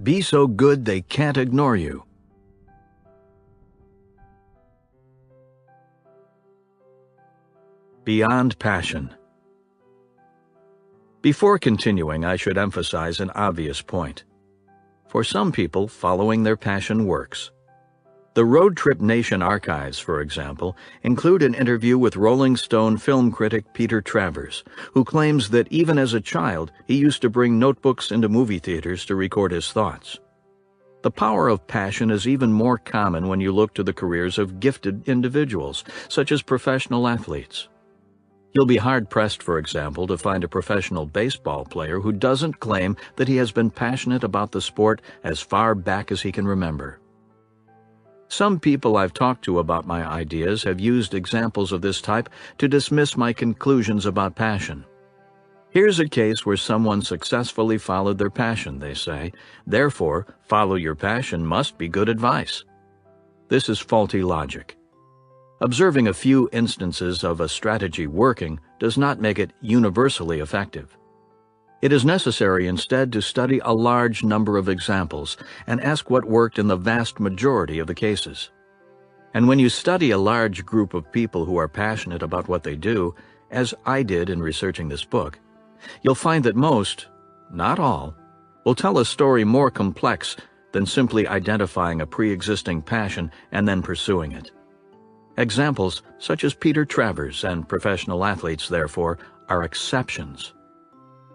Be so good they can't ignore you. Beyond passion. Before continuing, I should emphasize an obvious point. For some people, following their passion works. The Road Trip Nation archives, for example, include an interview with Rolling Stone film critic Peter Travers, who claims that even as a child, he used to bring notebooks into movie theaters to record his thoughts. The power of passion is even more common when you look to the careers of gifted individuals, such as professional athletes. You'll be hard-pressed, for example, to find a professional baseball player who doesn't claim that he has been passionate about the sport as far back as he can remember. Some people I've talked to about my ideas have used examples of this type to dismiss my conclusions about passion. Here's a case where someone successfully followed their passion, they say. Therefore, follow your passion must be good advice. This is faulty logic. Observing a few instances of a strategy working does not make it universally effective. It is necessary instead to study a large number of examples and ask what worked in the vast majority of the cases. And when you study a large group of people who are passionate about what they do, as I did in researching this book, you'll find that most, not all, will tell a story more complex than simply identifying a pre-existing passion and then pursuing it. Examples such as Peter Travers and professional athletes, therefore, are exceptions.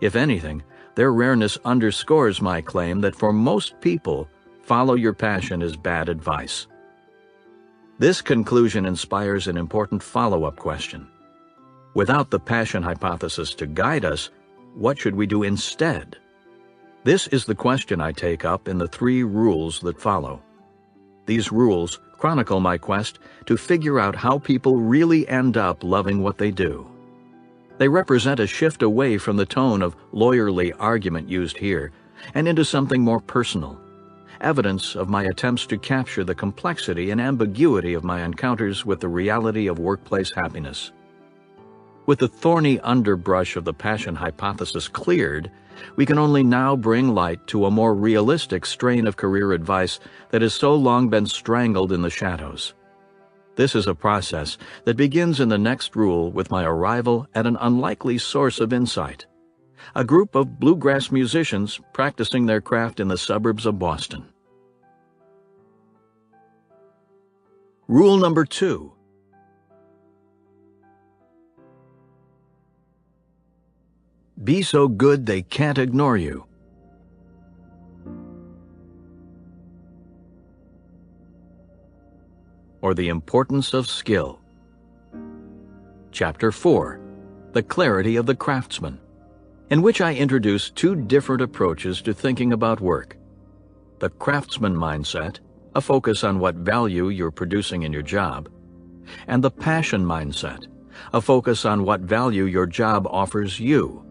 If anything, their rareness underscores my claim that for most people, follow your passion is bad advice. This conclusion inspires an important follow-up question. Without the passion hypothesis to guide us, what should we do instead? This is the question I take up in the 3 rules that follow. These rules chronicle my quest to figure out how people really end up loving what they do. They represent a shift away from the tone of lawyerly argument used here and into something more personal, evidence of my attempts to capture the complexity and ambiguity of my encounters with the reality of workplace happiness. With the thorny underbrush of the passion hypothesis cleared, we can only now bring light to a more realistic strain of career advice that has so long been strangled in the shadows. This is a process that begins in the next rule with my arrival at an unlikely source of insight, a group of bluegrass musicians practicing their craft in the suburbs of Boston. Rule number 2. Be so good they can't ignore you. Or the importance of skill. Chapter 4, The Clarity of the Craftsman, in which I introduce 2 different approaches to thinking about work. The craftsman mindset, a focus on what value you're producing in your job, and the passion mindset, a focus on what value your job offers you.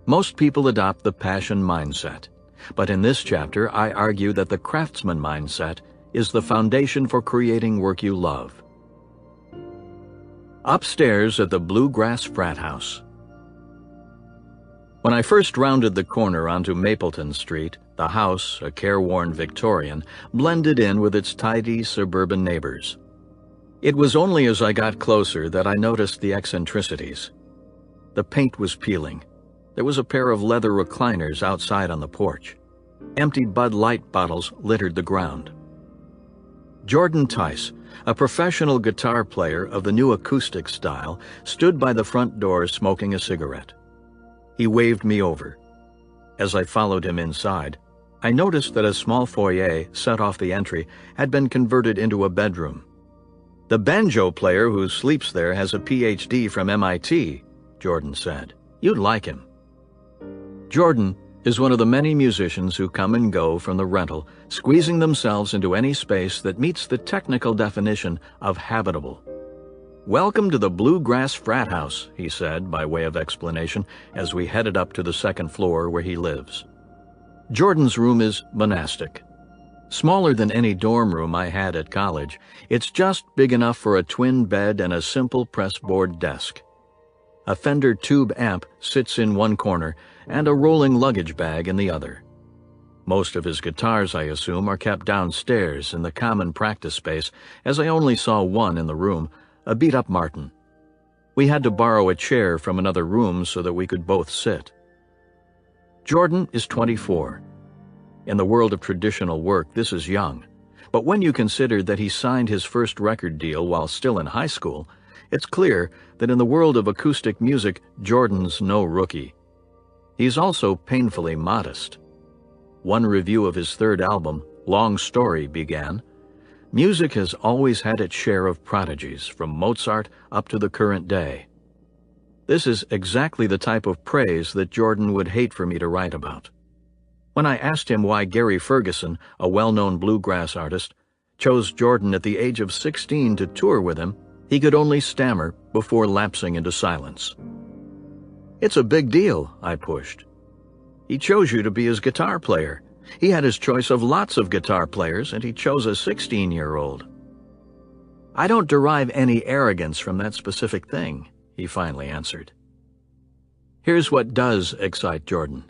Most people adopt the passion mindset, but in this chapter I argue that the craftsman mindset is the foundation for creating work you love. Upstairs at the Bluegrass Frat House. When I first rounded the corner onto Mapleton Street, the house, a careworn Victorian, blended in with its tidy suburban neighbors. It was only as I got closer that I noticed the eccentricities. The paint was peeling. There was a pair of leather recliners outside on the porch. Empty Bud Light bottles littered the ground. Jordan Tice, a professional guitar player of the new acoustic style, stood by the front door smoking a cigarette. He waved me over. As I followed him inside, I noticed that a small foyer set off the entry had been converted into a bedroom. "The banjo player who sleeps there has a PhD from MIT, Jordan said. "You'd like him." Jordan is one of the many musicians who come and go from the rental, squeezing themselves into any space that meets the technical definition of habitable. "Welcome to the Bluegrass Frat House," he said by way of explanation as we headed up to the 2nd floor where he lives. Jordan's room is monastic. Smaller than any dorm room I had at college, it's just big enough for a twin bed and a simple pressboard desk. A Fender tube amp sits in one corner and a rolling luggage bag in the other. Most of his guitars, I assume, are kept downstairs in the common practice space, as I only saw one in the room, a beat-up Martin. We had to borrow a chair from another room so that we could both sit. Jordan is 24. In the world of traditional work, this is young. But when you consider that he signed his first record deal while still in high school, it's clear that in the world of acoustic music, Jordan's no rookie. He's also painfully modest. One review of his third album, Long Story, began, "Music has always had its share of prodigies, from Mozart up to the current day." This is exactly the type of praise that Jordan would hate for me to write about. When I asked him why Gary Ferguson, a well-known bluegrass artist, chose Jordan at the age of 16 to tour with him, he could only stammer before lapsing into silence. "It's a big deal," I pushed. "He chose you to be his guitar player. He had his choice of lots of guitar players, and he chose a 16-year-old. "I don't derive any arrogance from that specific thing," he finally answered. Here's what does excite Jordan: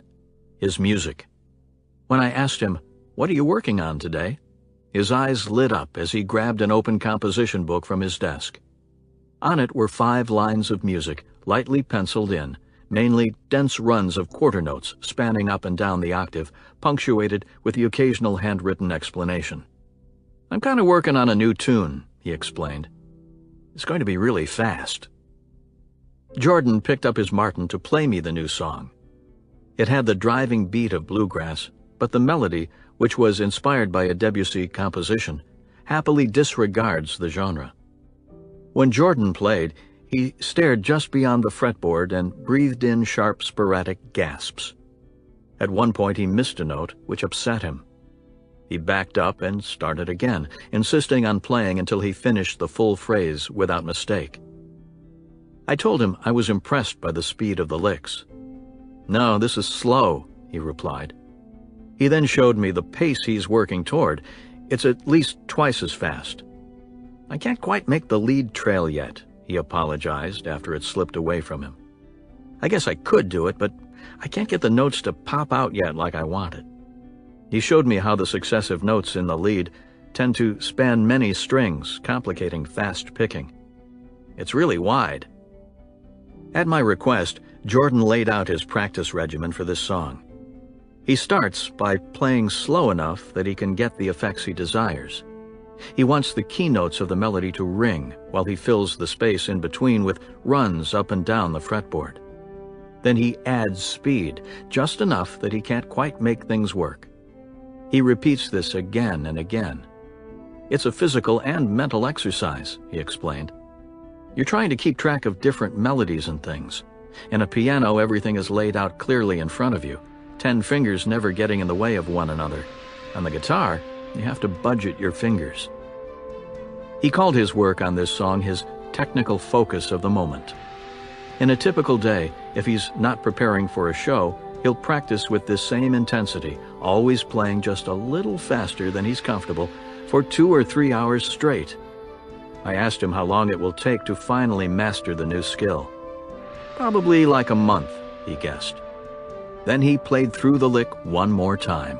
his music. When I asked him, "What are you working on today?" his eyes lit up as he grabbed an open composition book from his desk. On it were 5 lines of music, lightly penciled in, mainly dense runs of quarter notes spanning up and down the octave, punctuated with the occasional handwritten explanation. "I'm kind of working on a new tune," he explained. "It's going to be really fast." Jordan picked up his Martin to play me the new song. It had the driving beat of bluegrass, but the melody, which was inspired by a Debussy composition, happily disregards the genre. When Jordan played, he stared just beyond the fretboard and breathed in sharp, sporadic gasps. At one point he missed a note, which upset him. He backed up and started again, insisting on playing until he finished the full phrase without mistake. I told him I was impressed by the speed of the licks. "No, this is slow," he replied. He then showed me the pace he's working toward. It's at least twice as fast. "I can't quite make the lead trail yet," he apologized after it slipped away from him. "I guess I could do it, but I can't get the notes to pop out yet like I wanted." He showed me how the successive notes in the lead tend to span many strings, complicating fast picking. It's really wide. At my request, Jordan laid out his practice regimen for this song. He starts by playing slow enough that he can get the effects he desires. He wants the keynotes of the melody to ring while he fills the space in between with runs up and down the fretboard. Then he adds speed, just enough that he can't quite make things work. He repeats this again and again. "It's a physical and mental exercise," he explained. "You're trying to keep track of different melodies and things. In a piano, everything is laid out clearly in front of you, 10 fingers never getting in the way of one another. On the guitar, you have to budget your fingers." He called his work on this song his technical focus of the moment. In a typical day, if he's not preparing for a show, he'll practice with this same intensity, always playing just a little faster than he's comfortable, for 2 or 3 hours straight. I asked him how long it will take to finally master the new skill. "Probably like a month," he guessed. Then he played through the lick one more time.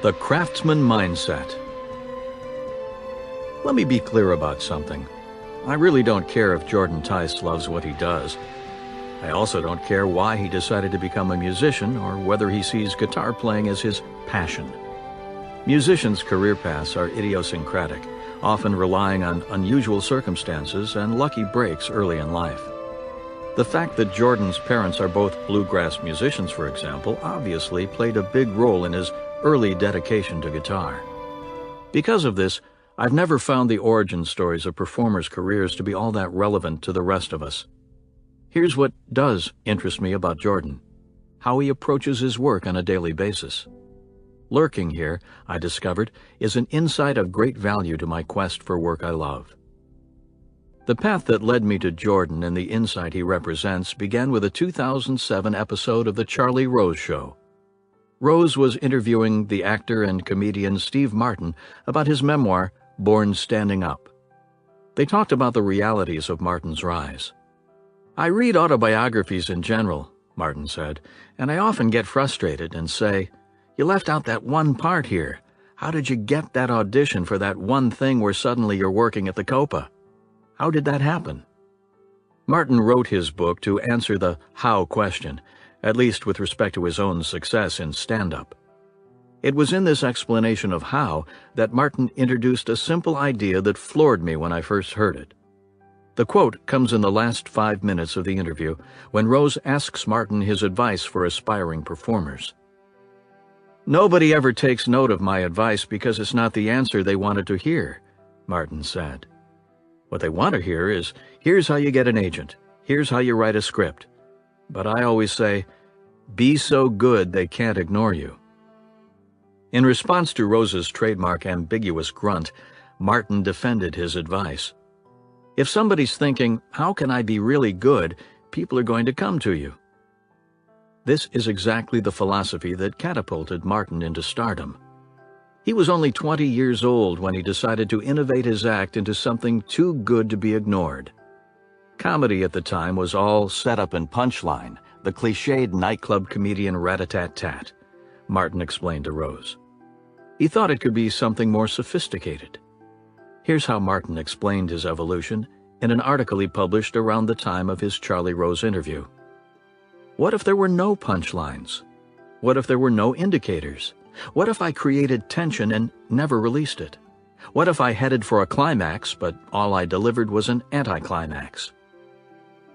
The craftsman mindset. Let me be clear about something. I really don't care if Jordan Tice loves what he does. I also don't care why he decided to become a musician or whether he sees guitar playing as his passion. Musicians' career paths are idiosyncratic, often relying on unusual circumstances and lucky breaks early in life. The fact that Jordan's parents are both bluegrass musicians, for example, obviously played a big role in his early dedication to guitar. Because of this, I've never found the origin stories of performers' careers to be all that relevant to the rest of us. Here's what does interest me about Jordan: how he approaches his work on a daily basis. Lurking here, I discovered, is an insight of great value to my quest for work I love. The path that led me to Jordan and the insight he represents began with a 2007 episode of The Charlie Rose Show. Rose was interviewing the actor and comedian Steve Martin about his memoir, Born Standing Up. They talked about the realities of Martin's rise. "I read autobiographies in general, Martin said, "and I often get frustrated and say, 'You left out that one part here. How did you get that audition for that one thing where suddenly you're working at the Copa? How did that happen?'" Martin wrote his book to answer the how question, at least with respect to his own success in stand-up. It was in this explanation of how that Martin introduced a simple idea that floored me when I first heard it. The quote comes in the last 5 minutes of the interview, when Rose asks Martin his advice for aspiring performers. "Nobody ever takes note of my advice because it's not the answer they wanted to hear," Martin said. "What they want to hear is, here's how you get an agent, here's how you write a script. But I always say, be so good they can't ignore you." In response to Rose's trademark ambiguous grunt, Martin defended his advice. If somebody's thinking, "How can I be really good?" people are going to come to you. This is exactly the philosophy that catapulted Martin into stardom. He was only 20 years old when he decided to innovate his act into something too good to be ignored. Comedy at the time was all setup and punchline, the cliched nightclub comedian rat-a-tat-tat, Martin explained to Rose. He thought it could be something more sophisticated. Here's how Martin explained his evolution in an article he published around the time of his Charlie Rose interview. What if there were no punchlines? What if there were no indicators? What if I created tension and never released it? What if I headed for a climax, but all I delivered was an anticlimax?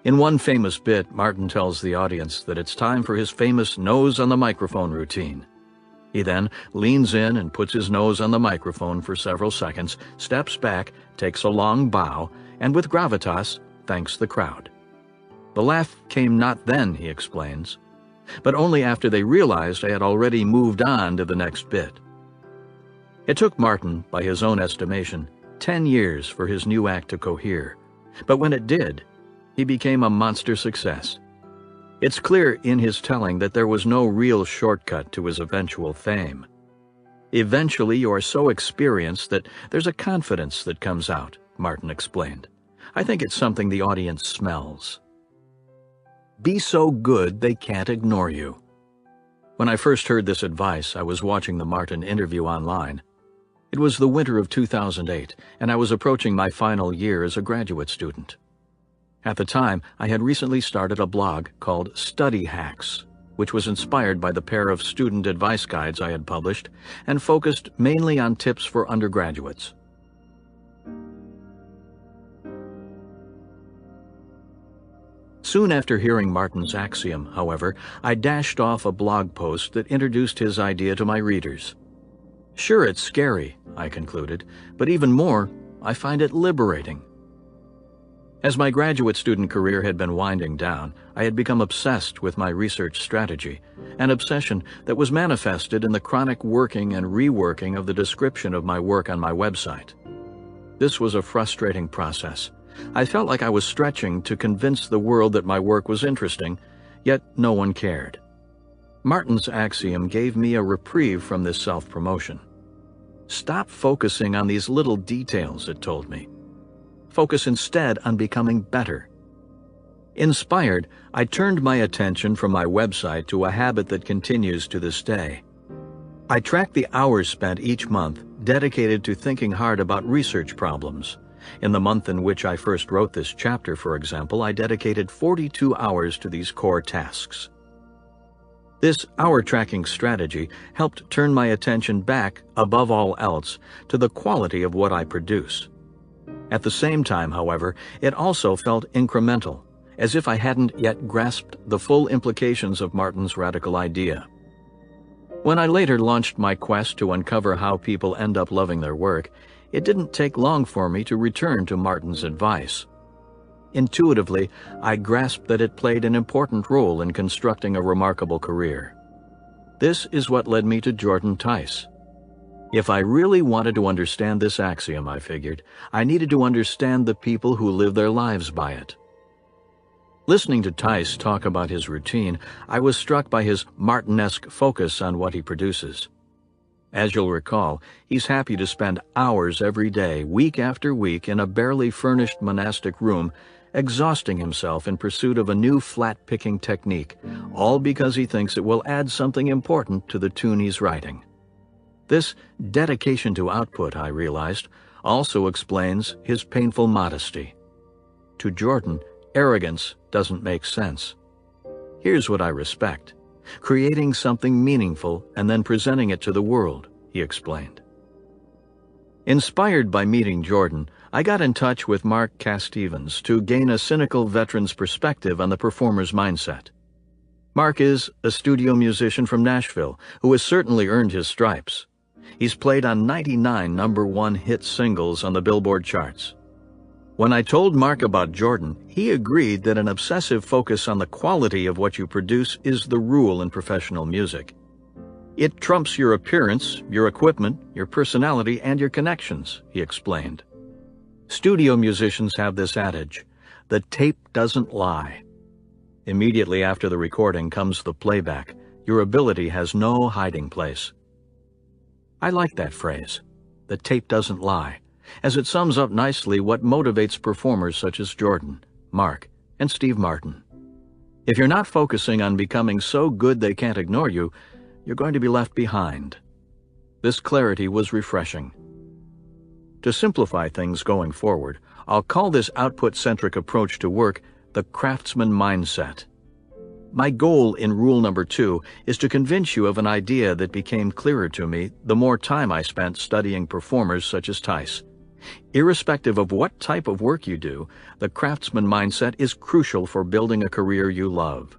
In one famous bit, Martin tells the audience that it's time for his famous nose on the microphone routine. He then leans in and puts his nose on the microphone for several seconds, steps back, takes a long bow, and with gravitas, thanks the crowd. The laugh came not then, he explains, but only after they realized I had already moved on to the next bit. It took Martin, by his own estimation, 10 years for his new act to cohere, but when it did, he became a monster success. It's clear in his telling that there was no real shortcut to his eventual fame. Eventually, you are so experienced that there's a confidence that comes out, Martin explained. I think it's something the audience smells. Be so good they can't ignore you. When I first heard this advice, I was watching the Martin interview online. It was the winter of 2008, and I was approaching my final year as a graduate student. At the time, I had recently started a blog called Study Hacks, which was inspired by the pair of student advice guides I had published and focused mainly on tips for undergraduates. Soon after hearing Martin's axiom, however, I dashed off a blog post that introduced his idea to my readers. Sure, it's scary, I concluded, but even more, I find it liberating. As my graduate student career had been winding down, I had become obsessed with my research strategy, an obsession that was manifested in the chronic working and reworking of the description of my work on my website. This was a frustrating process. I felt like I was stretching to convince the world that my work was interesting, yet no one cared. Martin's axiom gave me a reprieve from this self-promotion. Stop focusing on these little details, it told me. Focus instead on becoming better. Inspired, I turned my attention from my website to a habit that continues to this day. I track the hours spent each month dedicated to thinking hard about research problems. In the month in which I first wrote this chapter, for example, I dedicated 42 hours to these core tasks. This hour-tracking strategy helped turn my attention back, above all else, to the quality of what I produce. At the same time, however, it also felt incremental, as if I hadn't yet grasped the full implications of Martin's radical idea. When I later launched my quest to uncover how people end up loving their work, it didn't take long for me to return to Martin's advice. Intuitively, I grasped that it played an important role in constructing a remarkable career. This is what led me to Jordan Tice. If I really wanted to understand this axiom, I figured, I needed to understand the people who live their lives by it. Listening to Tice talk about his routine, I was struck by his Martin-esque focus on what he produces. As you'll recall, he's happy to spend hours every day, week after week, in a barely furnished monastic room, exhausting himself in pursuit of a new flat-picking technique, all because he thinks it will add something important to the tune he's writing. This dedication to output, I realized, also explains his painful modesty. To Jordan, arrogance doesn't make sense. Here's what I respect: creating something meaningful and then presenting it to the world, he explained. Inspired by meeting Jordan, I got in touch with Mark Castevens to gain a cynical veteran's perspective on the performer's mindset. Mark is a studio musician from Nashville who has certainly earned his stripes. He's played on 99 #1 hit singles on the Billboard charts. When I told Mark about Jordan, he agreed that an obsessive focus on the quality of what you produce is the rule in professional music. It trumps your appearance, your equipment, your personality, and your connections, he explained. Studio musicians have this adage: the tape doesn't lie. Immediately after the recording comes the playback. Your ability has no hiding place. I like that phrase, the tape doesn't lie, as it sums up nicely what motivates performers such as Jordan, Mark, and Steve Martin. If you're not focusing on becoming so good they can't ignore you, you're going to be left behind. This clarity was refreshing. To simplify things going forward, I'll call this output-centric approach to work the craftsman mindset. My goal in rule number 2 is to convince you of an idea that became clearer to me the more time I spent studying performers such as Tice. Irrespective of what type of work you do, the craftsman mindset is crucial for building a career you love.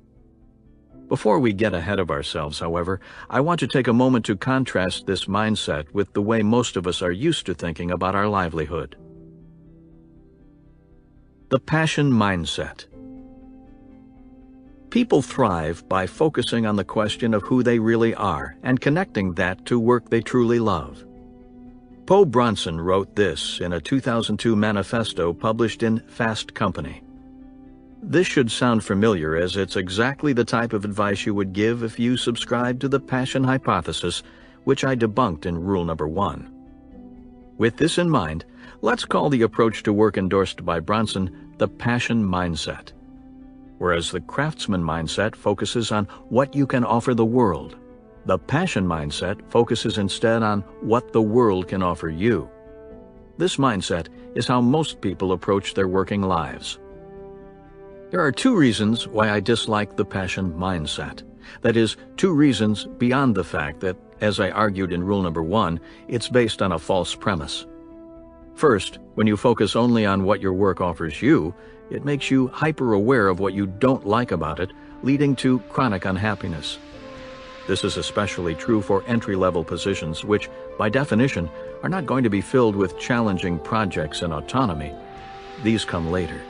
Before we get ahead of ourselves, however, I want to take a moment to contrast this mindset with the way most of us are used to thinking about our livelihood. The passion mindset. People thrive by focusing on the question of who they really are and connecting that to work they truly love. Poe Bronson wrote this in a 2002 manifesto published in Fast Company. This should sound familiar, as it's exactly the type of advice you would give if you subscribed to the passion hypothesis, which I debunked in rule number 1. With this in mind, let's call the approach to work endorsed by Bronson the passion mindset. Whereas the craftsman mindset focuses on what you can offer the world, the passion mindset focuses instead on what the world can offer you. This mindset is how most people approach their working lives. There are 2 reasons why I dislike the passion mindset. That is, 2 reasons beyond the fact that, as I argued in rule number 1, it's based on a false premise. First, when you focus only on what your work offers you, it makes you hyper-aware of what you don't like about it, leading to chronic unhappiness. This is especially true for entry-level positions, which, by definition, are not going to be filled with challenging projects and autonomy. These come later.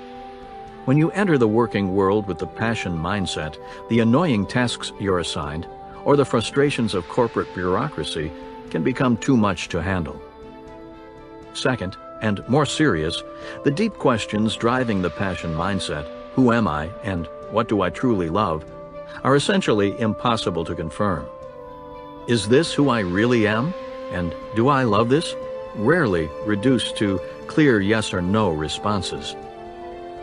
When you enter the working world with the passion mindset, the annoying tasks you're assigned, or the frustrations of corporate bureaucracy, can become too much to handle. Second, and more serious, the deep questions driving the passion mindset, who am I and what do I truly love, are essentially impossible to confirm. Is this who I really am? And do I love this? Rarely reduced to clear yes or no responses.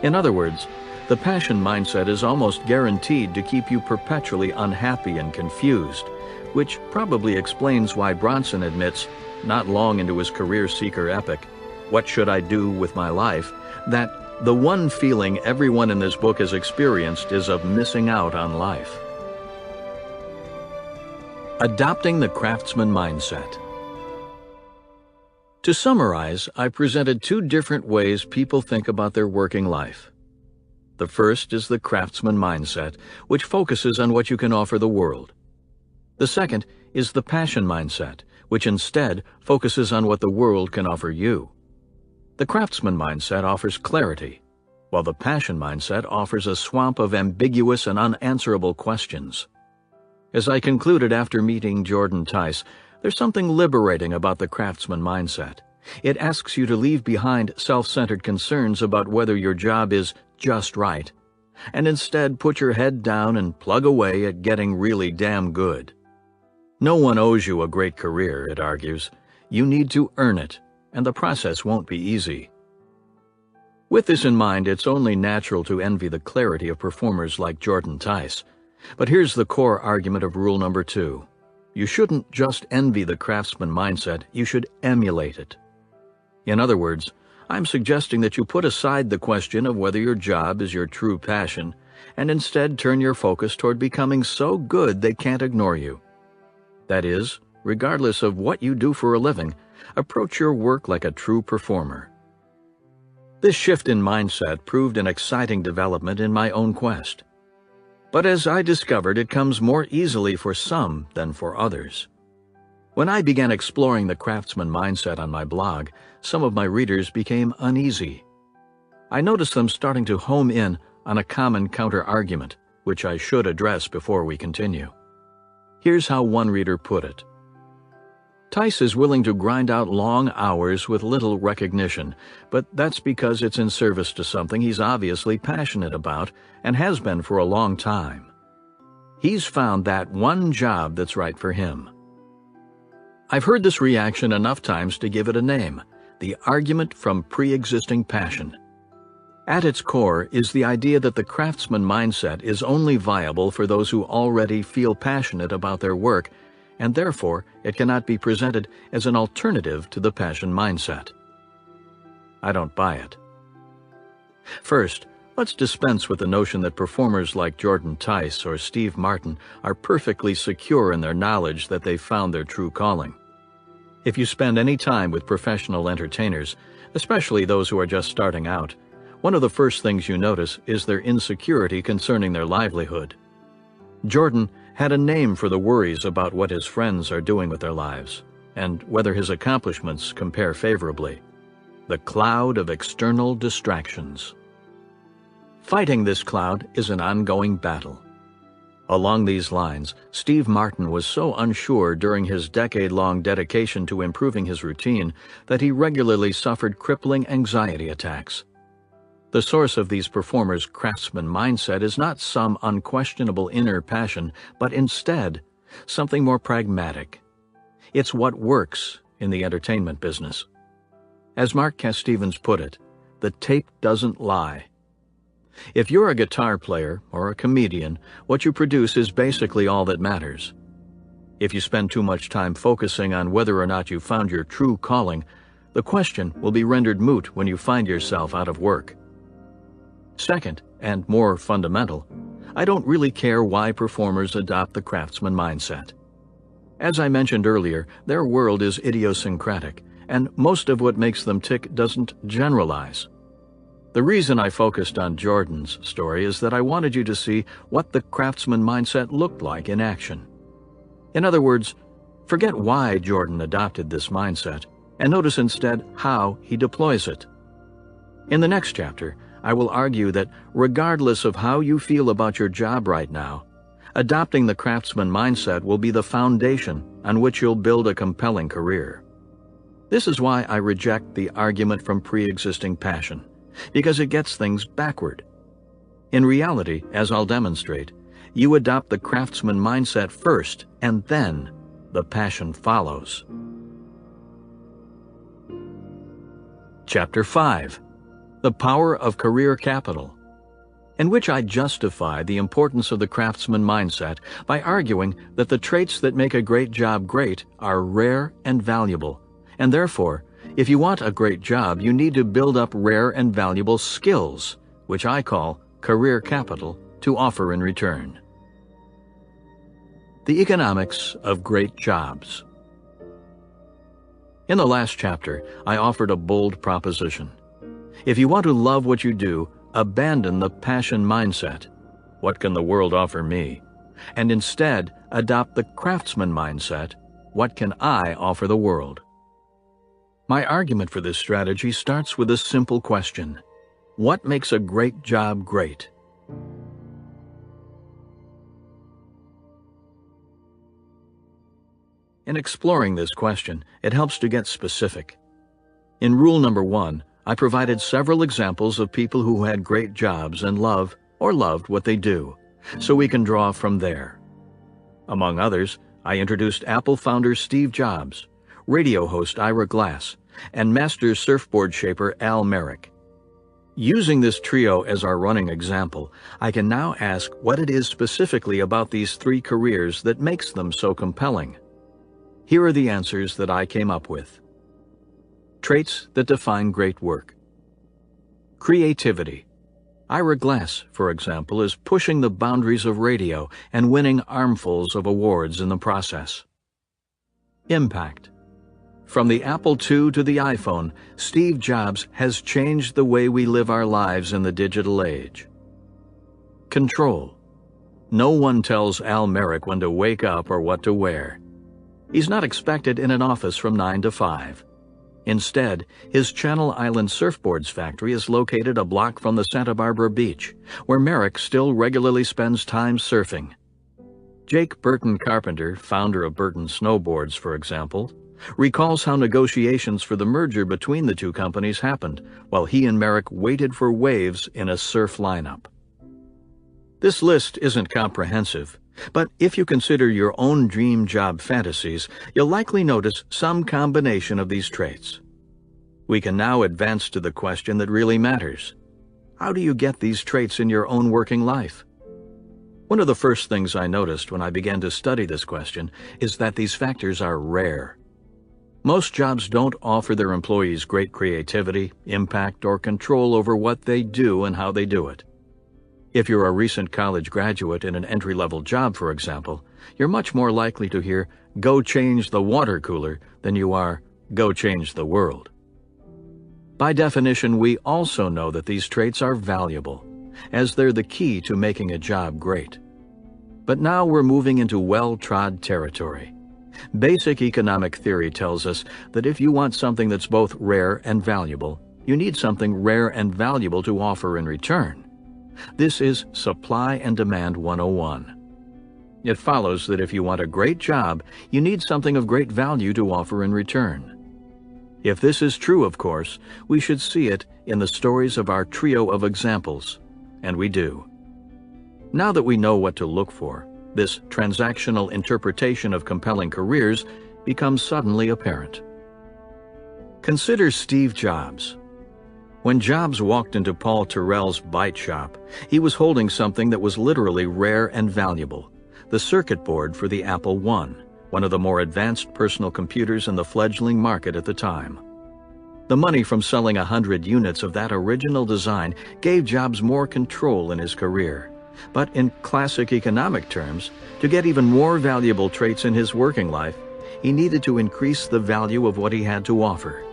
In other words, the passion mindset is almost guaranteed to keep you perpetually unhappy and confused, which probably explains why Bronson admits, not long into his career seeker epic, What Should I Do with My Life?, that the one feeling everyone in this book has experienced is of missing out on life. Adopting the craftsman mindset. To summarize, I presented 2 different ways people think about their working life. The first is the craftsman mindset, which focuses on what you can offer the world. The second is the passion mindset, which instead focuses on what the world can offer you. The craftsman mindset offers clarity, while the passion mindset offers a swamp of ambiguous and unanswerable questions. As I concluded after meeting Jordan Tice, there's something liberating about the craftsman mindset. It asks you to leave behind self-centered concerns about whether your job is just right, and instead put your head down and plug away at getting really damn good. No one owes you a great career, it argues. You need to earn it, and the process won't be easy. With this in mind, it's only natural to envy the clarity of performers like Jordan Tice. But here's the core argument of rule number 2. You shouldn't just envy the craftsman mindset, you should emulate it. In other words, I'm suggesting that you put aside the question of whether your job is your true passion and instead turn your focus toward becoming so good they can't ignore you. That is, regardless of what you do for a living, approach your work like a true performer. This shift in mindset proved an exciting development in my own quest. But as I discovered, it comes more easily for some than for others. When I began exploring the craftsman mindset on my blog, some of my readers became uneasy. I noticed them starting to home in on a common counter-argument, which I should address before we continue. Here's how one reader put it. Tice is willing to grind out long hours with little recognition, but that's because it's in service to something he's obviously passionate about and has been for a long time. He's found that one job that's right for him. I've heard this reaction enough times to give it a name, the argument from pre-existing passion. At its core is the idea that the craftsman mindset is only viable for those who already feel passionate about their work, and therefore it cannot be presented as an alternative to the passion mindset. I don't buy it. First, let's dispense with the notion that performers like Jordan Tice or Steve Martin are perfectly secure in their knowledge that they've found their true calling. If you spend any time with professional entertainers, especially those who are just starting out, one of the first things you notice is their insecurity concerning their livelihood. Jordan had a name for the worries about what his friends are doing with their lives, and whether his accomplishments compare favorably. The cloud of external distractions. Fighting this cloud is an ongoing battle. Along these lines, Steve Martin was so unsure during his decade-long dedication to improving his routine that he regularly suffered crippling anxiety attacks. The source of these performers' craftsman mindset is not some unquestionable inner passion, but instead something more pragmatic. It's what works in the entertainment business. As Mark Stevens put it, the tape doesn't lie. If you're a guitar player or a comedian, what you produce is basically all that matters. If you spend too much time focusing on whether or not you found your true calling, the question will be rendered moot when you find yourself out of work. Second, and more fundamental, I don't really care why performers adopt the craftsman mindset. As I mentioned earlier, their world is idiosyncratic, and most of what makes them tick doesn't generalize. The reason I focused on Jordan's story is that I wanted you to see what the craftsman mindset looked like in action. In other words, forget why Jordan adopted this mindset, and notice instead how he deploys it. In the next chapter, I will argue that regardless of how you feel about your job right now, adopting the craftsman mindset will be the foundation on which you'll build a compelling career. This is why I reject the argument from pre-existing passion, because it gets things backward. In reality, as I'll demonstrate, you adopt the craftsman mindset first, and then the passion follows. Chapter 5. The Power of Career Capital, in which I justify the importance of the craftsman mindset by arguing that the traits that make a great job great are rare and valuable, and therefore, if you want a great job, you need to build up rare and valuable skills, which I call career capital, to offer in return. The economics of great jobs. In the last chapter, I offered a bold proposition. If you want to love what you do, abandon the passion mindset. What can the world offer me? And instead, adopt the craftsman mindset. What can I offer the world? My argument for this strategy starts with a simple question. What makes a great job great? In exploring this question, it helps to get specific. In rule number 1, I provided several examples of people who had great jobs and loved what they do, so we can draw from there. Among others, I introduced Apple founder Steve Jobs, radio host Ira Glass, and master surfboard shaper Al Merrick. Using this trio as our running example, I can now ask what it is specifically about these three careers that makes them so compelling. Here are the answers that I came up with. Traits that define great work. Creativity. Ira Glass, for example, is pushing the boundaries of radio and winning armfuls of awards in the process. Impact. From the Apple II to the iPhone, Steve Jobs has changed the way we live our lives in the digital age. Control. No one tells Al Merrick when to wake up or what to wear. He's not expected in an office from 9 to 5. Instead, his Channel Island Surfboards factory is located a block from the Santa Barbara beach, where Merrick still regularly spends time surfing. Jake Burton Carpenter, founder of Burton Snowboards, for example, recalls how negotiations for the merger between the two companies happened while he and Merrick waited for waves in a surf lineup. This list isn't comprehensive, but if you consider your own dream job fantasies, you'll likely notice some combination of these traits. We can now advance to the question that really matters. How do you get these traits in your own working life? One of the first things I noticed when I began to study this question is that these factors are rare. Most jobs don't offer their employees great creativity, impact, or control over what they do and how they do it. If you're a recent college graduate in an entry-level job, for example, you're much more likely to hear, "Go change the water cooler," than you are, "Go change the world." By definition, we also know that these traits are valuable, as they're the key to making a job great. But now we're moving into well-trod territory. Basic economic theory tells us that if you want something that's both rare and valuable, you need something rare and valuable to offer in return. This is Supply and Demand 101. It follows that if you want a great job, you need something of great value to offer in return. If this is true, of course, we should see it in the stories of our trio of examples, and we do. Now that we know what to look for, this transactional interpretation of compelling careers becomes suddenly apparent. Consider Steve Jobs. When Jobs walked into Paul Terrell's bite shop, he was holding something that was literally rare and valuable, the circuit board for the Apple I, one of the more advanced personal computers in the fledgling market at the time. The money from selling 100 units of that original design gave Jobs more control in his career. But in classic economic terms, to get even more valuable traits in his working life, he needed to increase the value of what he had to offer.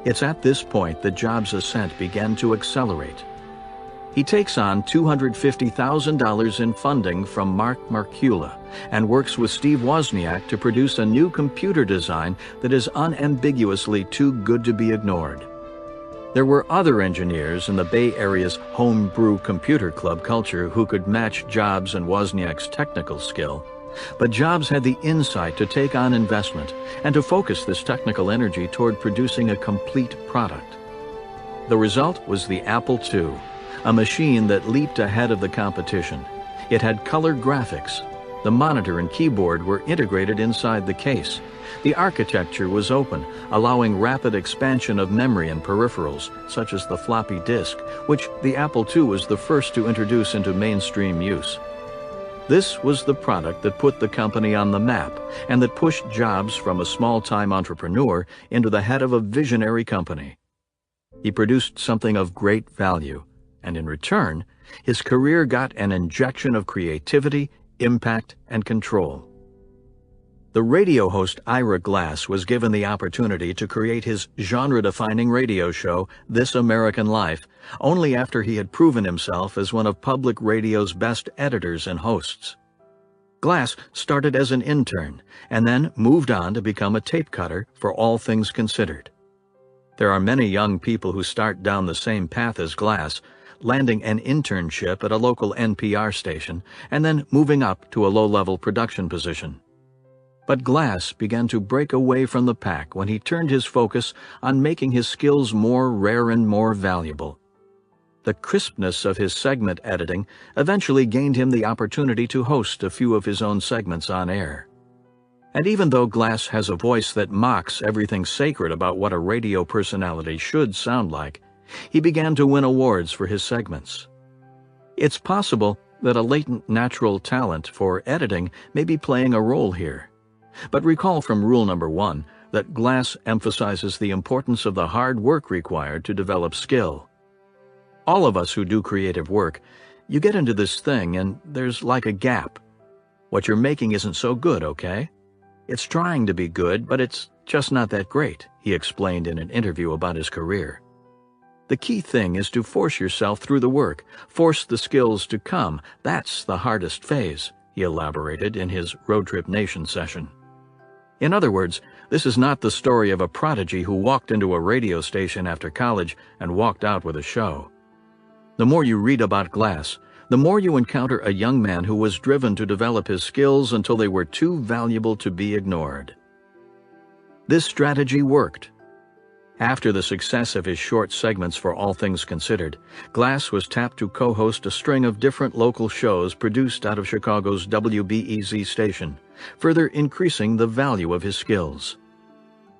It's at this point that Jobs' ascent began to accelerate. He takes on $250,000 in funding from Mark Markula and works with Steve Wozniak to produce a new computer design that is unambiguously too good to be ignored. There were other engineers in the Bay Area's homebrew computer club culture who could match Jobs and Wozniak's technical skill, but Jobs had the insight to take on investment and to focus this technical energy toward producing a complete product. The result was the Apple II, a machine that leaped ahead of the competition. It had color graphics. The monitor and keyboard were integrated inside the case. The architecture was open, allowing rapid expansion of memory and peripherals, such as the floppy disk, which the Apple II was the first to introduce into mainstream use. This was the product that put the company on the map and that pushed Jobs from a small-time entrepreneur into the head of a visionary company. He produced something of great value, and in return, his career got an injection of creativity, impact, and control. The radio host Ira Glass was given the opportunity to create his genre-defining radio show, This American Life, only after he had proven himself as one of public radio's best editors and hosts. Glass started as an intern and then moved on to become a tape cutter for All Things Considered. There are many young people who start down the same path as Glass, landing an internship at a local NPR station and then moving up to a low-level production position. But Glass began to break away from the pack when he turned his focus on making his skills more rare and more valuable. The crispness of his segment editing eventually gained him the opportunity to host a few of his own segments on air. And even though Glass has a voice that mocks everything sacred about what a radio personality should sound like, He began to win awards for his segments. It's possible that a latent natural talent for editing may be playing a role here. But recall from rule number 1 that Glass emphasizes the importance of the hard work required to develop skill. All of us who do creative work, you get into this thing and there's like a gap. What you're making isn't so good, okay? It's trying to be good, but it's just not that great, he explained in an interview about his career. The key thing is to force yourself through the work, force the skills to come. That's the hardest phase, he elaborated in his Road Trip Nation session. In other words, this is not the story of a prodigy who walked into a radio station after college and walked out with a show. The more you read about Glass, the more you encounter a young man who was driven to develop his skills until they were too valuable to be ignored. This strategy worked. After the success of his short segments for All Things Considered, Glass was tapped to co-host a string of different local shows produced out of Chicago's WBEZ station, further increasing the value of his skills.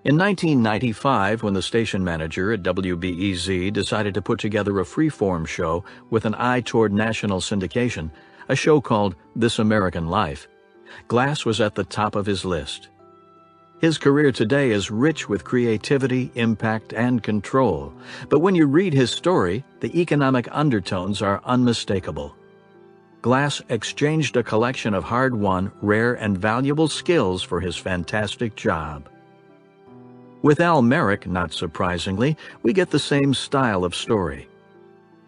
In 1995, when the station manager at WBEZ decided to put together a free-form show with an eye toward national syndication, a show called This American Life, Glass was at the top of his list. His career today is rich with creativity, impact, and control, but when you read his story, the economic undertones are unmistakable. Glass exchanged a collection of hard-won, rare, and valuable skills for his fantastic job. With Al Merrick, not surprisingly, we get the same style of story.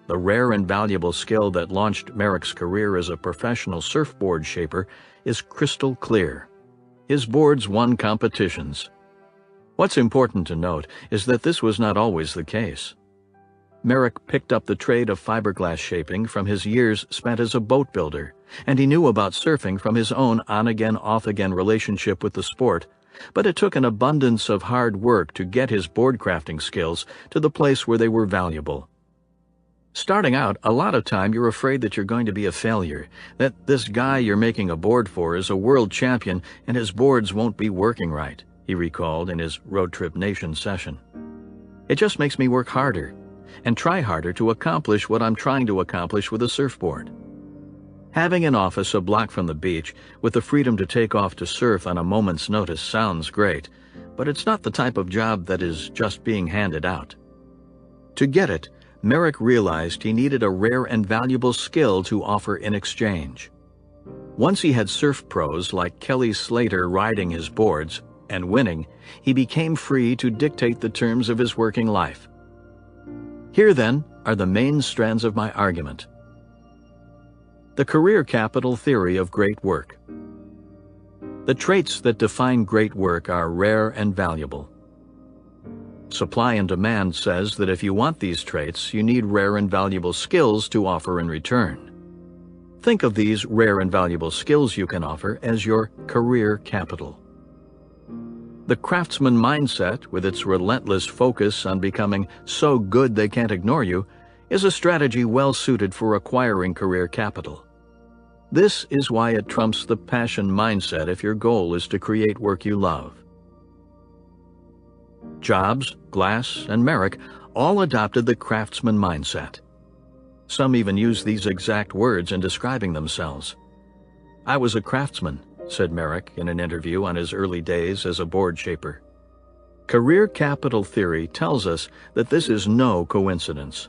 The rare and valuable skill that launched Merrick's career as a professional surfboard shaper is crystal clear. His boards won competitions. What's important to note is that this was not always the case. Merrick picked up the trade of fiberglass shaping from his years spent as a boat builder, and he knew about surfing from his own on-again, off-again relationship with the sport, but it took an abundance of hard work to get his board crafting skills to the place where they were valuable. Starting out, a lot of time you're afraid that you're going to be a failure, that this guy you're making a board for is a world champion and his boards won't be working right, he recalled in his Road Trip Nation session. It just makes me work harder and try harder to accomplish what I'm trying to accomplish with a surfboard. Having an office a block from the beach with the freedom to take off to surf on a moment's notice sounds great, but it's not the type of job that is just being handed out. To get it, Merrick realized he needed a rare and valuable skill to offer in exchange. Once he had surf pros like Kelly Slater riding his boards and winning, he became free to dictate the terms of his working life. Here, then, are the main strands of my argument. The career capital theory of great work. The traits that define great work are rare and valuable. Supply and demand says that if you want these traits, you need rare and valuable skills to offer in return. Think of these rare and valuable skills you can offer as your career capital. The craftsman mindset, with its relentless focus on becoming so good they can't ignore you, is a strategy well suited for acquiring career capital. This is why it trumps the passion mindset if your goal is to create work you love. Jobs, Glass, and Merrick all adopted the craftsman mindset. Some even use these exact words in describing themselves. "I was a craftsman," said Merrick in an interview on his early days as a board shaper. Career capital theory tells us that this is no coincidence.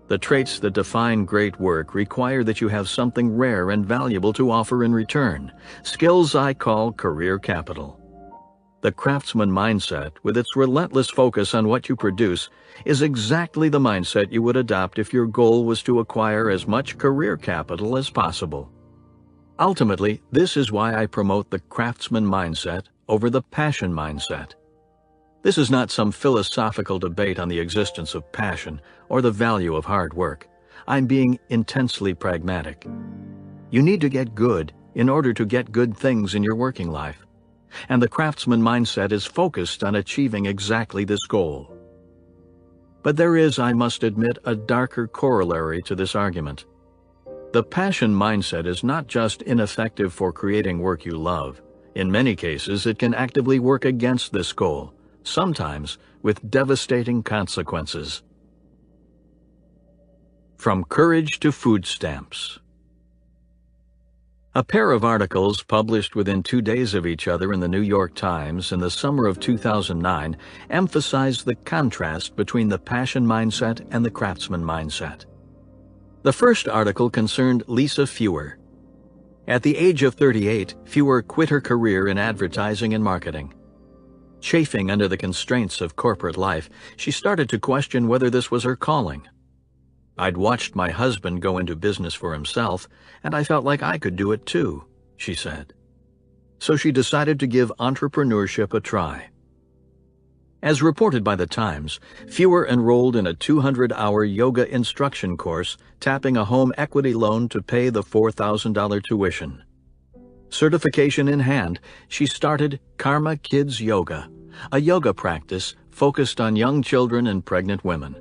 The traits that define great work require that you have something rare and valuable to offer in return, skills I call career capital. The craftsman mindset, with its relentless focus on what you produce, is exactly the mindset you would adopt if your goal was to acquire as much career capital as possible. Ultimately, this is why I promote the craftsman mindset over the passion mindset. This is not some philosophical debate on the existence of passion or the value of hard work. I'm being intensely pragmatic. You need to get good in order to get good things in your working life, and the craftsman mindset is focused on achieving exactly this goal. But there is, I must admit, a darker corollary to this argument. The passion mindset is not just ineffective for creating work you love. In many cases, it can actively work against this goal, sometimes with devastating consequences. From Courage to Food Stamps. A pair of articles published within 2 days of each other in the New York Times in the summer of 2009 emphasized the contrast between the passion mindset and the craftsman mindset. The first article concerned Lisa Fewer. At the age of 38, Fewer quit her career in advertising and marketing. Chafing under the constraints of corporate life, she started to question whether this was her calling. "I'd watched my husband go into business for himself, and I felt like I could do it too," she said. So she decided to give entrepreneurship a try. As reported by the Times, Fewer enrolled in a 200-hour yoga instruction course, tapping a home equity loan to pay the $4,000 tuition. Certification in hand, she started Karma Kids Yoga, a yoga practice focused on young children and pregnant women.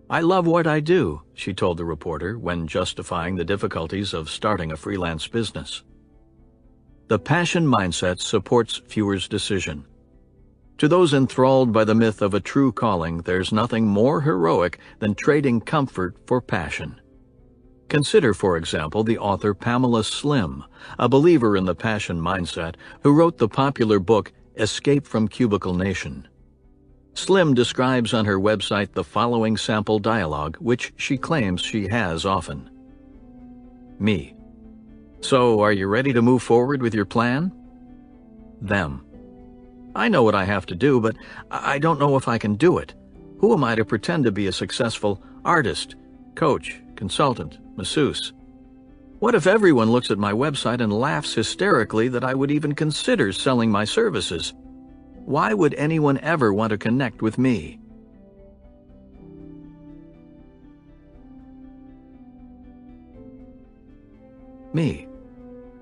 "I love what I do," she told the reporter when justifying the difficulties of starting a freelance business. The passion mindset supports Fewer's decision. To those enthralled by the myth of a true calling, there's nothing more heroic than trading comfort for passion. Consider, for example, the author Pamela Slim, a believer in the passion mindset, who wrote the popular book Escape from Cubicle Nation. Slim describes on her website the following sample dialogue, which she claims she has often. Me. "So, are you ready to move forward with your plan?" Them. "I know what I have to do, but I don't know if I can do it. Who am I to pretend to be a successful artist, coach, consultant, masseuse? What if everyone looks at my website and laughs hysterically that I would even consider selling my services? Why would anyone ever want to connect with me?" Me.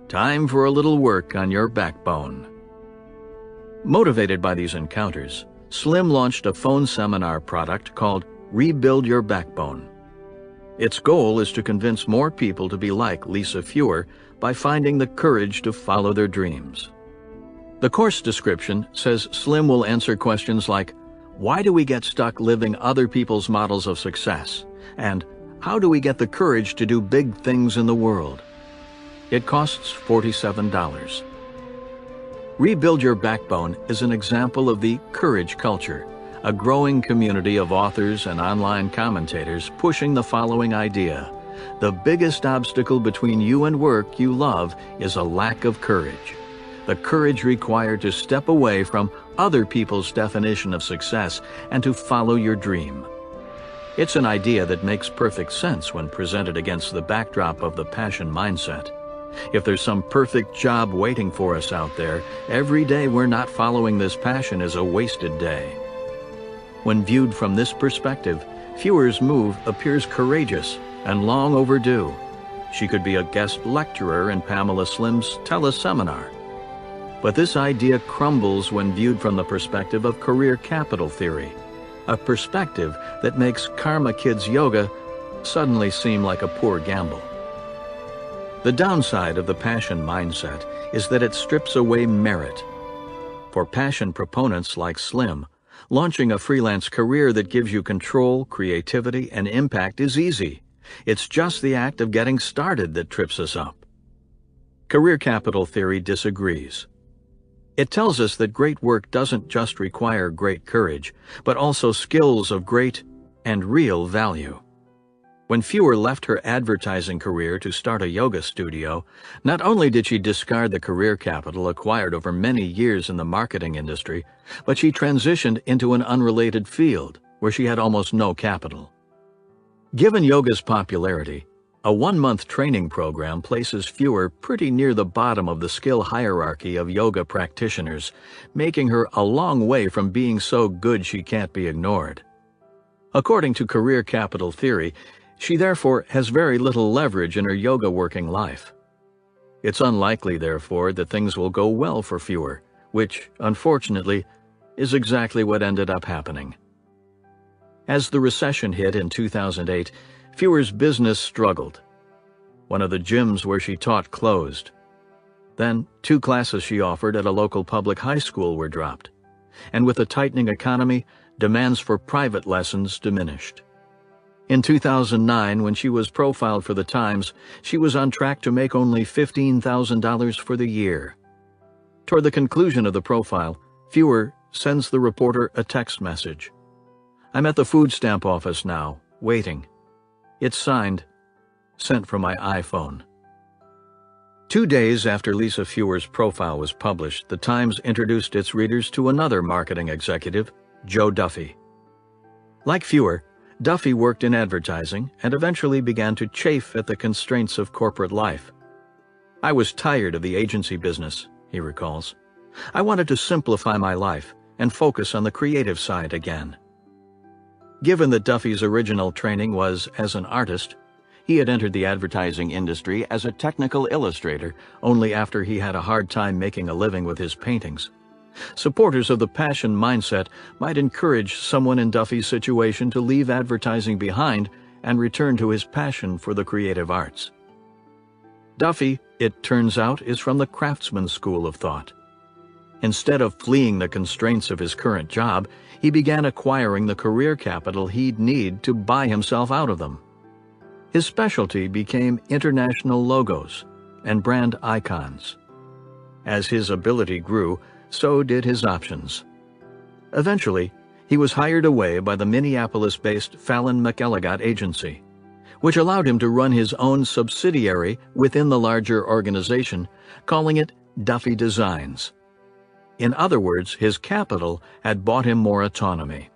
Time for a little work on your backbone. Motivated by these encounters, Slim launched a phone seminar product called Rebuild Your Backbone. Its goal is to convince more people to be like Lisa Fewer by finding the courage to follow their dreams. The course description says Slim will answer questions like, "Why do we get stuck living other people's models of success?" and "How do we get the courage to do big things in the world?" It costs $47. Rebuild Your Backbone is an example of the courage culture, a growing community of authors and online commentators pushing the following idea: the biggest obstacle between you and work you love is a lack of courage. The courage required to step away from other people's definition of success and to follow your dream. It's an idea that makes perfect sense when presented against the backdrop of the passion mindset. If there's some perfect job waiting for us out there, every day we're not following this passion is a wasted day. When viewed from this perspective, Fewer's move appears courageous and long overdue. She could be a guest lecturer in Pamela Slim's teleseminar. But this idea crumbles when viewed from the perspective of career capital theory, a perspective that makes Karma Kids Yoga suddenly seem like a poor gamble. The downside of the passion mindset is that it strips away merit. For passion proponents like Slim, launching a freelance career that gives you control, creativity, and impact is easy. It's just the act of getting started that trips us up. Career capital theory disagrees. It tells us that great work doesn't just require great courage, but also skills of great and real value. When Fewer left her advertising career to start a yoga studio, not only did she discard the career capital acquired over many years in the marketing industry, but she transitioned into an unrelated field where she had almost no capital. Given yoga's popularity, a 1-month training program places Fewer pretty near the bottom of the skill hierarchy of yoga practitioners, making her a long way from being so good she can't be ignored. According to career capital theory, she therefore has very little leverage in her yoga working life. It's unlikely, therefore, that things will go well for Fewer, which, unfortunately, is exactly what ended up happening. As the recession hit in 2008, Fewer's business struggled. One of the gyms where she taught closed. Then 2 classes she offered at a local public high school were dropped. And with a tightening economy, demands for private lessons diminished. In 2009, when she was profiled for the Times, she was on track to make only $15,000 for the year. Toward the conclusion of the profile, Fewer sends the reporter a text message. "I'm at the food stamp office now, waiting. It's signed, sent from my iPhone." 2 days after Lisa Fewer's profile was published, the Times introduced its readers to another marketing executive, Joe Duffy. Like Fewer, Duffy worked in advertising and eventually began to chafe at the constraints of corporate life. "I was tired of the agency business," he recalls. "I wanted to simplify my life and focus on the creative side again." Given that Duffy's original training was as an artist, he had entered the advertising industry as a technical illustrator only after he had a hard time making a living with his paintings. Supporters of the passion mindset might encourage someone in Duffy's situation to leave advertising behind and return to his passion for the creative arts. Duffy, it turns out, is from the craftsman school of thought. Instead of fleeing the constraints of his current job, he began acquiring the career capital he'd need to buy himself out of them. His specialty became international logos and brand icons. As his ability grew, so did his options. Eventually, he was hired away by the Minneapolis-based Fallon McElligott agency, which allowed him to run his own subsidiary within the larger organization, calling it Duffy Designs. In other words, his capital had bought him more autonomy.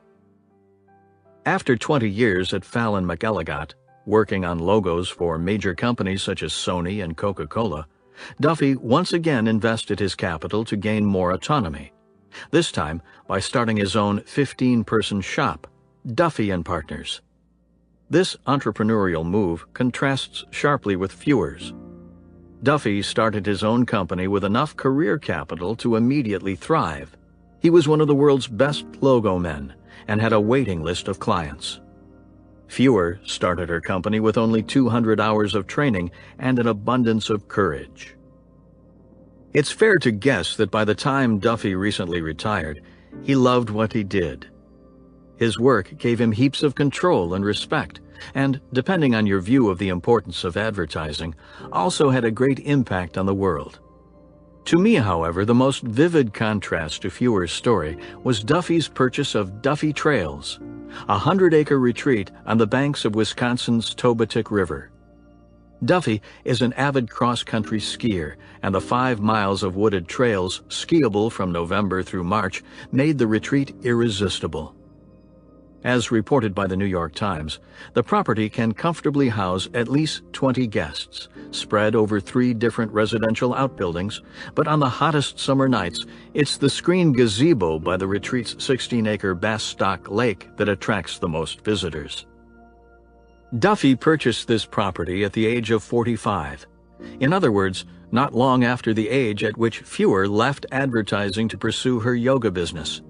After 20 years at Fallon McElligott, working on logos for major companies such as Sony and Coca-Cola, Duffy once again invested his capital to gain more autonomy, this time by starting his own 15-person shop, Duffy & Partners. This entrepreneurial move contrasts sharply with Fewer's. Duffy started his own company with enough career capital to immediately thrive. He was one of the world's best logo men and had a waiting list of clients. Fewer started her company with only 200 hours of training and an abundance of courage. It's fair to guess that by the time Duffy recently retired, he loved what he did. His work gave him heaps of control and respect, and, depending on your view of the importance of advertising, also had a great impact on the world. To me, however, the most vivid contrast to Fewer's story was Duffy's purchase of Duffy Trails, a 100-acre retreat on the banks of Wisconsin's Tobotic River. Duffy is an avid cross-country skier, and the 5 miles of wooded trails, skiable from November through March, made the retreat irresistible. As reported by the New York Times, the property can comfortably house at least 20 guests, spread over 3 different residential outbuildings, but on the hottest summer nights, it's the screened gazebo by the retreat's 16-acre Bass Stock Lake that attracts the most visitors. Duffy purchased this property at the age of 45. In other words, not long after the age at which Fewer left advertising to pursue her yoga business.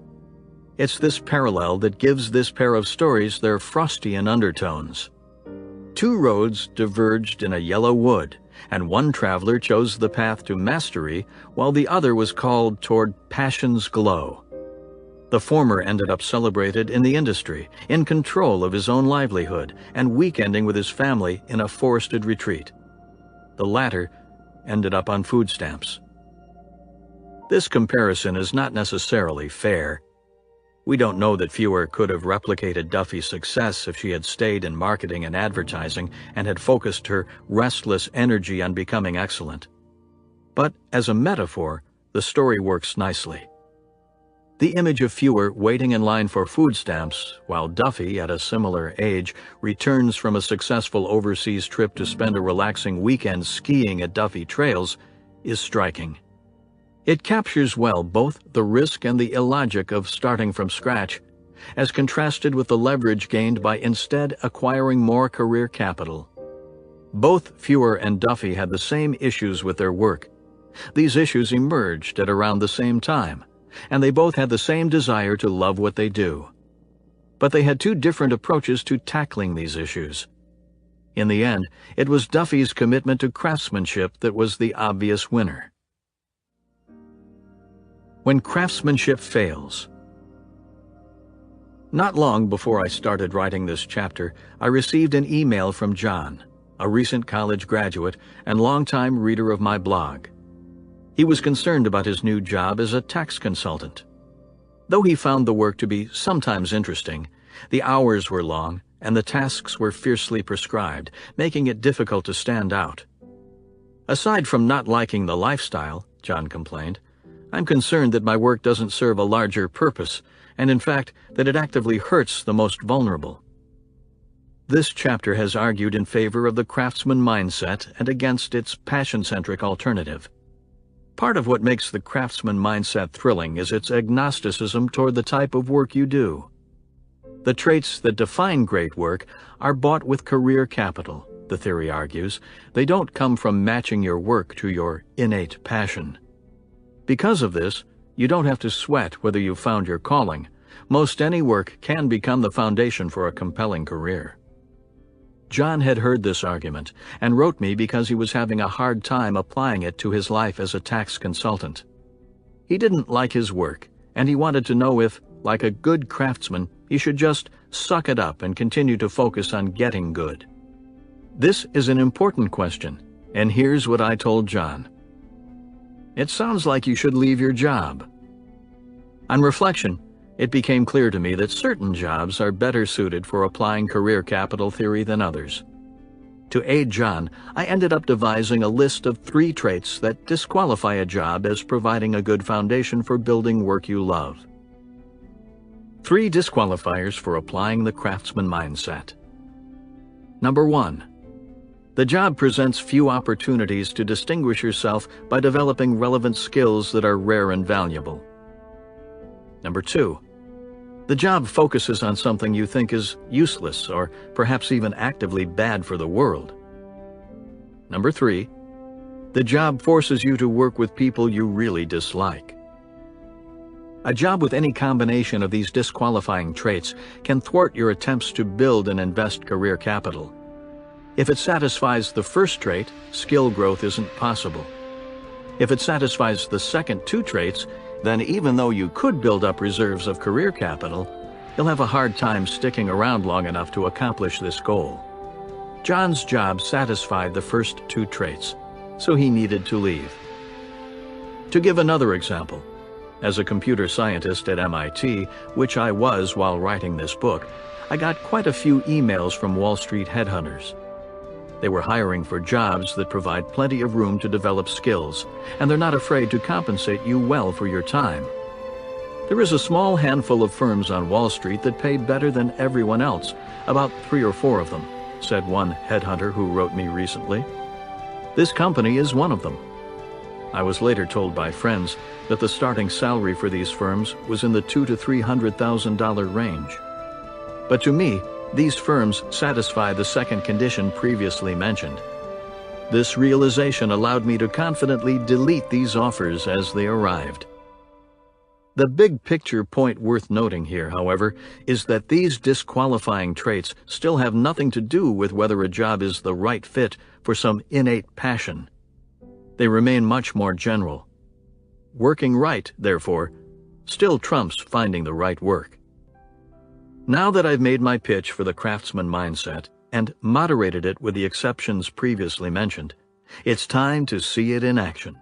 It's this parallel that gives this pair of stories their Frostian undertones. 2 roads diverged in a yellow wood, and one traveler chose the path to mastery while the other was called toward passion's glow. The former ended up celebrated in the industry, in control of his own livelihood, and weekending with his family in a forested retreat. The latter ended up on food stamps. This comparison is not necessarily fair. We don't know that Fewer could have replicated Duffy's success if she had stayed in marketing and advertising and had focused her restless energy on becoming excellent. But as a metaphor, the story works nicely. The image of Fewer waiting in line for food stamps, while Duffy, at a similar age, returns from a successful overseas trip to spend a relaxing weekend skiing at Duffy Trails, is striking. It captures well both the risk and the illogic of starting from scratch, as contrasted with the leverage gained by instead acquiring more career capital. Both Fewer and Duffy had the same issues with their work. These issues emerged at around the same time, and they both had the same desire to love what they do. But they had 2 different approaches to tackling these issues. In the end, it was Duffy's commitment to craftsmanship that was the obvious winner. When craftsmanship fails. Not long before I started writing this chapter, I received an email from John, a recent college graduate and longtime reader of my blog. He was concerned about his new job as a tax consultant. Though he found the work to be sometimes interesting, the hours were long and the tasks were fiercely prescribed, making it difficult to stand out. Aside from not liking the lifestyle, John complained, I'm concerned that my work doesn't serve a larger purpose, and in fact, that it actively hurts the most vulnerable. This chapter has argued in favor of the craftsman mindset and against its passion-centric alternative. Part of what makes the craftsman mindset thrilling is its agnosticism toward the type of work you do. The traits that define great work are bought with career capital, the theory argues. They don't come from matching your work to your innate passion. Because of this, you don't have to sweat whether you've found your calling. Most any work can become the foundation for a compelling career. John had heard this argument and wrote me because he was having a hard time applying it to his life as a tax consultant. He didn't like his work, and he wanted to know if, like a good craftsman, he should just suck it up and continue to focus on getting good. This is an important question, and here's what I told John. It sounds like you should leave your job. On reflection, it became clear to me that certain jobs are better suited for applying career capital theory than others. To aid John, I ended up devising a list of 3 traits that disqualify a job as providing a good foundation for building work you love. 3 disqualifiers for applying the craftsman mindset. Number 1. The job presents few opportunities to distinguish yourself by developing relevant skills that are rare and valuable. Number 2. The job focuses on something you think is useless or perhaps even actively bad for the world. Number 3. The job forces you to work with people you really dislike. A job with any combination of these disqualifying traits can thwart your attempts to build and invest career capital. If it satisfies the first trait, skill growth isn't possible. If it satisfies the second 2 traits, then even though you could build up reserves of career capital, you'll have a hard time sticking around long enough to accomplish this goal. John's job satisfied the first 2 traits, so he needed to leave. To give another example, as a computer scientist at MIT, which I was while writing this book, I got quite a few emails from Wall Street headhunters. They were hiring for jobs that provide plenty of room to develop skills, and they're not afraid to compensate you well for your time. There is a small handful of firms on Wall Street that pay better than everyone else, about 3 or 4 of them, said one headhunter who wrote me recently. This company is one of them. I was later told by friends that the starting salary for these firms was in the $200,000 to $300,000 range. But to me, these firms satisfy the second condition previously mentioned. This realization allowed me to confidently delete these offers as they arrived. The big picture point worth noting here, however, is that these disqualifying traits still have nothing to do with whether a job is the right fit for some innate passion. They remain much more general. Working right, therefore, still trumps finding the right work. Now that I've made my pitch for the craftsman mindset and moderated it with the exceptions previously mentioned, it's time to see it in action.